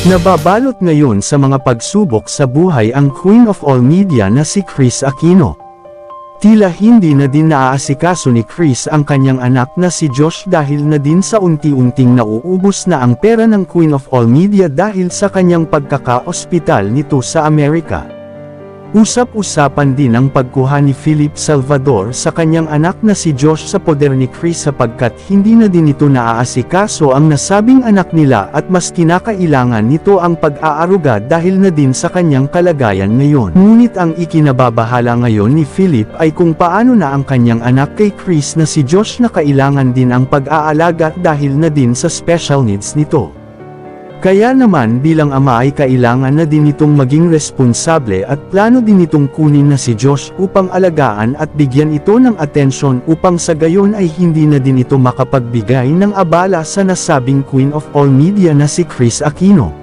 Nababalot ngayon sa mga pagsubok sa buhay ang Queen of All Media na si Kris Aquino. Tila hindi na din naaasikaso ni Kris ang kanyang anak na si Josh dahil na din sa unti-unting nauubos na ang pera ng Queen of All Media dahil sa kanyang pagkaka-ospital nito sa Amerika. Usap-usapan din ang pagkuha ni Philip Salvador sa kanyang anak na si Josh sa poder ni Kris sapagkat hindi na din ito naaasikaso ang nasabing anak nila at mas kinakailangan nito ang pag-aaruga dahil na din sa kanyang kalagayan ngayon. Ngunit ang ikinababahala ngayon ni Philip ay kung paano na ang kanyang anak kay Kris na si Josh na kailangan din ang pag-aalaga dahil na din sa special needs nito. Kaya naman bilang ama ay kailangan na din itong maging responsable at plano din itong kunin na si Josh upang alagaan at bigyan ito ng atensyon upang sa gayon ay hindi na din ito makapagbigay ng abala sa nasabing Queen of All Media na si Kris Aquino.